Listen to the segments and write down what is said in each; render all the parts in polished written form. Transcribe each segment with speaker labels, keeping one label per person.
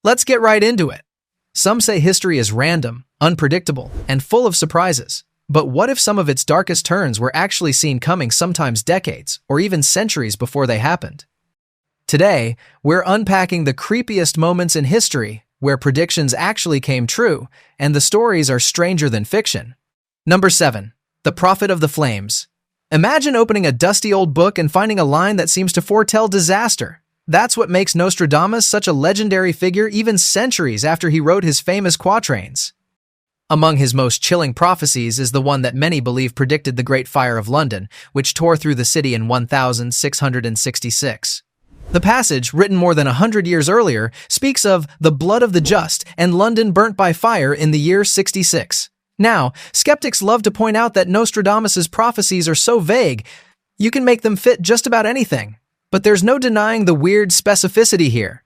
Speaker 1: Let's get right into it. Some say history is random, unpredictable, and full of surprises. But what if some of its darkest turns were actually seen coming sometimes decades or even centuries before they happened? Today, we're unpacking the creepiest moments in history where predictions actually came true and the stories are stranger than fiction. Number 7. The Prophet of the Flames. Imagine opening a dusty old book and finding a line that seems to foretell disaster. That's what makes Nostradamus such a legendary figure even centuries after he wrote his famous quatrains. Among his most chilling prophecies is the one that many believe predicted the Great Fire of London, which tore through the city in 1666. The passage, written more than 100 years earlier, speaks of the blood of the just and London burnt by fire in the year 66. Now, skeptics love to point out that Nostradamus's prophecies are so vague, you can make them fit just about anything. But there's no denying the weird specificity here.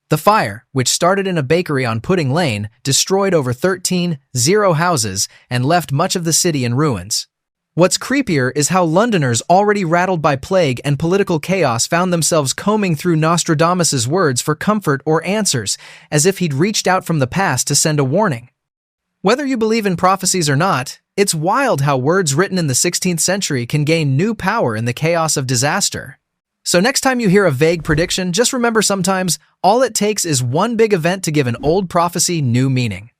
Speaker 1: The fire, which started in a bakery on Pudding Lane, destroyed over 13 houses and left much of the city in ruins. What's creepier is how Londoners already rattled by plague and political chaos found themselves combing through Nostradamus's words for comfort or answers, as if he'd reached out from the past to send a warning. Whether you believe in prophecies or not, it's wild how words written in the 16th century can gain new power in the chaos of disaster. So next time you hear a vague prediction, just remember sometimes all it takes is one big event to give an old prophecy new meaning.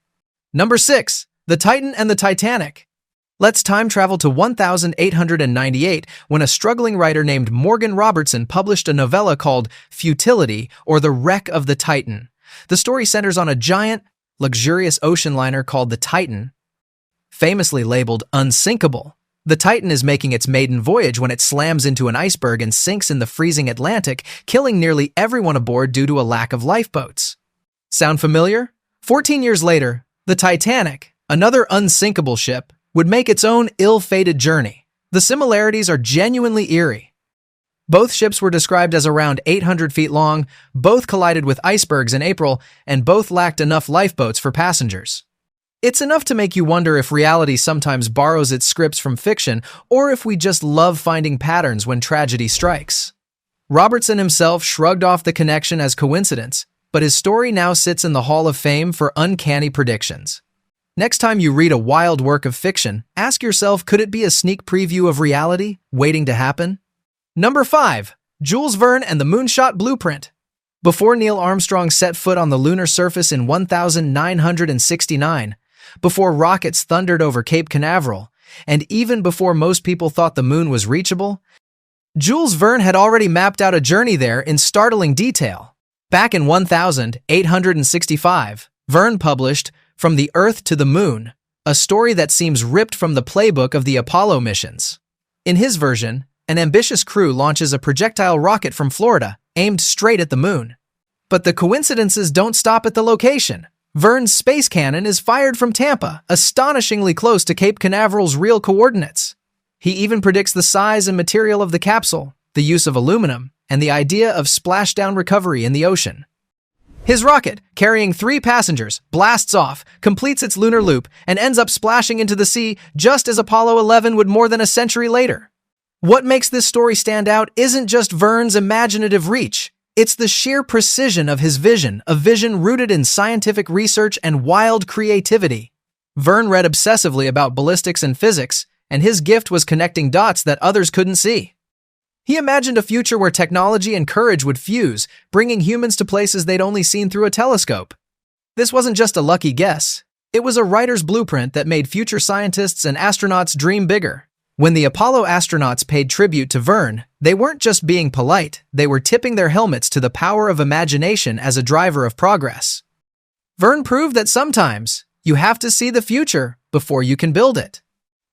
Speaker 1: Number 6. The Titan and the Titanic. Let's time travel to 1898 when a struggling writer named Morgan Robertson published a novella called Futility, or The Wreck of the Titan. The story centers on a giant, luxurious ocean liner called the Titan, famously labeled unsinkable. The Titan is making its maiden voyage when it slams into an iceberg and sinks in the freezing Atlantic, killing nearly everyone aboard due to a lack of lifeboats. Sound familiar? 14 years later, the Titanic, another unsinkable ship, would make its own ill-fated journey. The similarities are genuinely eerie. Both ships were described as around 800 feet long, both collided with icebergs in April, and both lacked enough lifeboats for passengers. It's enough to make you wonder if reality sometimes borrows its scripts from fiction, or if we just love finding patterns when tragedy strikes. Robertson himself shrugged off the connection as coincidence, but his story now sits in the Hall of Fame for uncanny predictions. Next time you read a wild work of fiction, ask yourself, could it be a sneak preview of reality waiting to happen? Number 5. Jules Verne and the Moonshot Blueprint. Before Neil Armstrong set foot on the lunar surface in 1969, before rockets thundered over Cape Canaveral, and even before most people thought the moon was reachable, Jules Verne had already mapped out a journey there in startling detail. Back in 1865, Verne published From the Earth to the Moon, a story that seems ripped from the playbook of the Apollo missions. In his version, an ambitious crew launches a projectile rocket from Florida, aimed straight at the moon. But the coincidences don't stop at the location. Verne's space cannon is fired from Tampa, astonishingly close to Cape Canaveral's real coordinates. He even predicts the size and material of the capsule, the use of aluminum, and the idea of splashdown recovery in the ocean. His rocket, carrying 3 passengers, blasts off, completes its lunar loop, and ends up splashing into the sea just as Apollo 11 would more than a century later. What makes this story stand out isn't just Verne's imaginative reach. It's the sheer precision of his vision, a vision rooted in scientific research and wild creativity. Verne read obsessively about ballistics and physics, and his gift was connecting dots that others couldn't see. He imagined a future where technology and courage would fuse, bringing humans to places they'd only seen through a telescope. This wasn't just a lucky guess. It was a writer's blueprint that made future scientists and astronauts dream bigger. When the Apollo astronauts paid tribute to Verne, they weren't just being polite, they were tipping their helmets to the power of imagination as a driver of progress. Verne proved that sometimes you have to see the future before you can build it.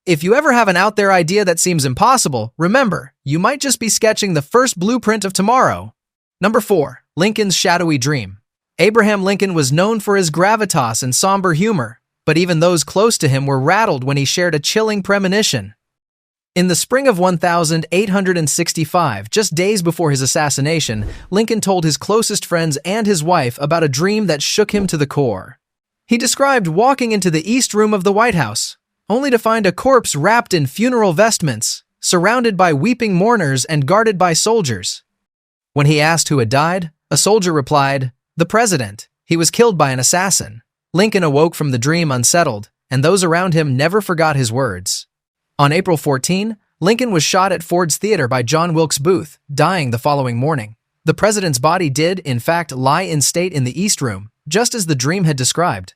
Speaker 1: If you ever have an out there idea that seems impossible, remember, you might just be sketching the first blueprint of tomorrow. Number 4. Lincoln's Shadowy Dream. Abraham Lincoln was known for his gravitas and somber humor, but even those close to him were rattled when he shared a chilling premonition. In the spring of 1865, just days before his assassination, Lincoln told his closest friends and his wife about a dream that shook him to the core. He described walking into the East Room of the White House, only to find a corpse wrapped in funeral vestments, surrounded by weeping mourners and guarded by soldiers. When he asked who had died, a soldier replied, "The president." He was killed by an assassin. Lincoln awoke from the dream unsettled, and those around him never forgot his words. On April 14, Lincoln was shot at Ford's Theater by John Wilkes Booth, dying the following morning. The president's body did, in fact, lie in state in the East Room, just as the dream had described.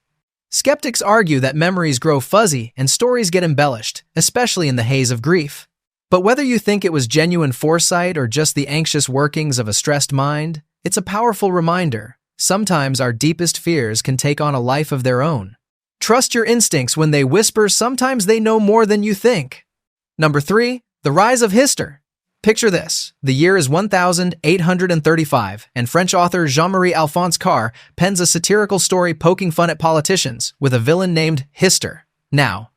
Speaker 1: Skeptics argue that memories grow fuzzy and stories get embellished, especially in the haze of grief. But whether you think it was genuine foresight or just the anxious workings of a stressed mind, it's a powerful reminder. Sometimes our deepest fears can take on a life of their own. Trust your instincts when they whisper sometimes they know more than you think. Number 3. The Rise of Hister. Picture this. The year is 1835, and French author Jean-Marie Alphonse Carr pens a satirical story poking fun at politicians with a villain named Hister. Now,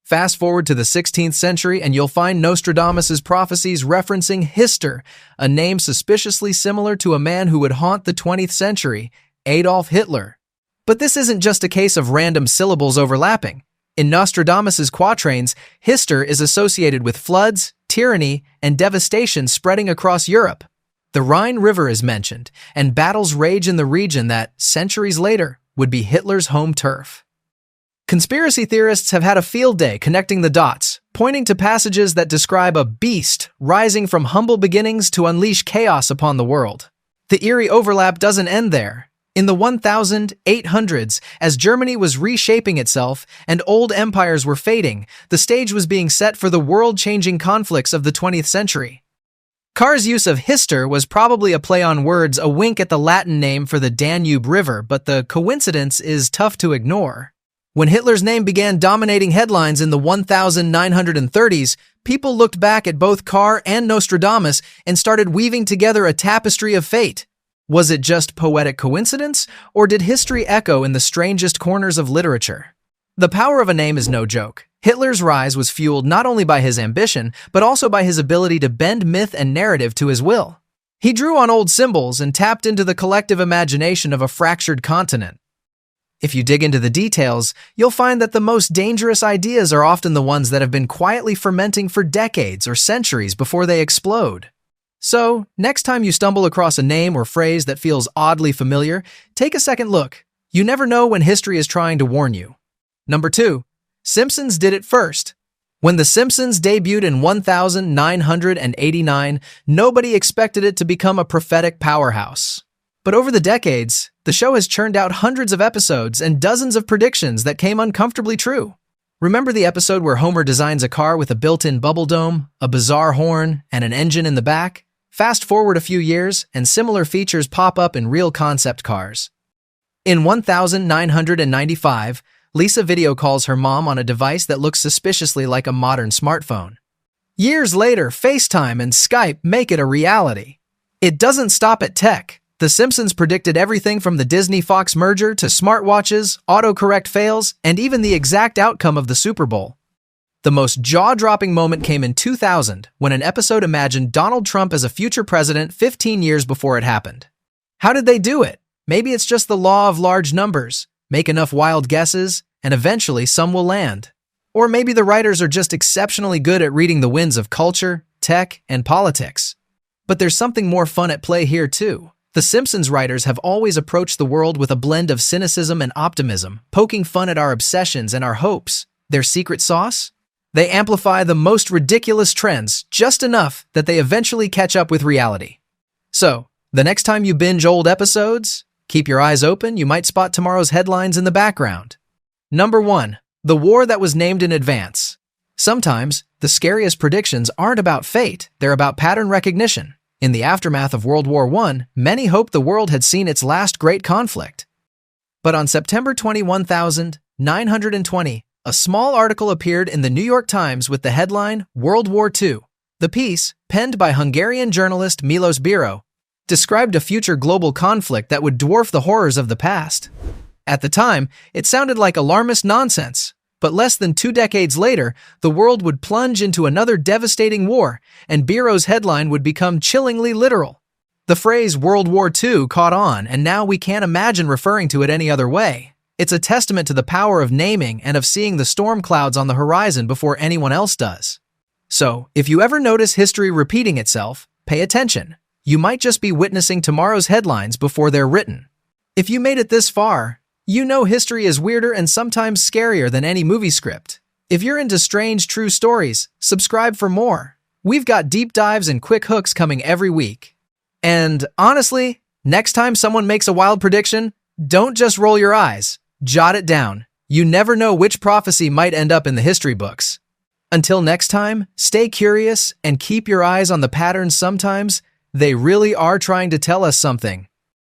Speaker 1: fast forward to the 16th century and you'll find Nostradamus' prophecies referencing Hister, a name suspiciously similar to a man who would haunt the 20th century, Adolf Hitler. But this isn't just a case of random syllables overlapping. In Nostradamus' quatrains, Hister is associated with floods, tyranny, and devastation spreading across Europe. The Rhine River is mentioned, and battles rage in the region that, centuries later, would be Hitler's home turf. Conspiracy theorists have had a field day connecting the dots, pointing to passages that describe a beast rising from humble beginnings to unleash chaos upon the world. The eerie overlap doesn't end there. In the 1800s, as Germany was reshaping itself and old empires were fading, the stage was being set for the world-changing conflicts of the 20th century. Carr's use of Hister was probably a play on words, a wink at the Latin name for the Danube River, but the coincidence is tough to ignore. When Hitler's name began dominating headlines in the 1930s, people looked back at both Carr and Nostradamus and started weaving together a tapestry of fate. Was it just poetic coincidence, or did history echo in the strangest corners of literature? The power of a name is no joke. Hitler's rise was fueled not only by his ambition, but also by his ability to bend myth and narrative to his will. He drew on old symbols and tapped into the collective imagination of a fractured continent. If you dig into the details, you'll find that the most dangerous ideas are often the ones that have been quietly fermenting for decades or centuries before they explode. So, next time you stumble across a name or phrase that feels oddly familiar, take a second look. You never know when history is trying to warn you. Number 2. Simpsons Did It First. When The Simpsons debuted in 1989, nobody expected it to become a prophetic powerhouse. But over the decades, the show has churned out hundreds of episodes and dozens of predictions that came uncomfortably true. Remember the episode where Homer designs a car with a built-in bubble dome, a bizarre horn, and an engine in the back? Fast forward a few years, and similar features pop up in real concept cars. In 1995, Lisa video calls her mom on a device that looks suspiciously like a modern smartphone. Years later, FaceTime and Skype make it a reality. It doesn't stop at tech. The Simpsons predicted everything from the Disney-Fox merger to smartwatches, autocorrect fails, and even the exact outcome of the Super Bowl. The most jaw-dropping moment came in 2000 when an episode imagined Donald Trump as a future president 15 years before it happened. How did they do it? Maybe it's just the law of large numbers. Make enough wild guesses, and eventually some will land. Or maybe the writers are just exceptionally good at reading the winds of culture, tech, and politics. But there's something more fun at play here too. The Simpsons writers have always approached the world with a blend of cynicism and optimism, poking fun at our obsessions and our hopes. Their secret sauce? They amplify the most ridiculous trends just enough that they eventually catch up with reality. So, the next time you binge old episodes, keep your eyes open, you might spot tomorrow's headlines in the background. Number 1. The war that was named in advance. Sometimes, the scariest predictions aren't about fate, they're about pattern recognition. In the aftermath of World War I, many hoped the world had seen its last great conflict. But on September 21, 1920, a small article appeared in the New York Times with the headline, World War II. The piece, penned by Hungarian journalist Milos Biro, described a future global conflict that would dwarf the horrors of the past. At the time, it sounded like alarmist nonsense, but less than 2 decades later, the world would plunge into another devastating war, and Biro's headline would become chillingly literal. The phrase World War II caught on, and now we can't imagine referring to it any other way. It's a testament to the power of naming and of seeing the storm clouds on the horizon before anyone else does. So, if you ever notice history repeating itself, pay attention. You might just be witnessing tomorrow's headlines before they're written. If you made it this far, you know history is weirder and sometimes scarier than any movie script. If you're into strange true stories, subscribe for more. We've got deep dives and quick hooks coming every week. And honestly, next time someone makes a wild prediction, don't just roll your eyes. Jot it down. You never know which prophecy might end up in the history books. Until next time, stay curious and keep your eyes on the patterns. Sometimes they really are trying to tell us something.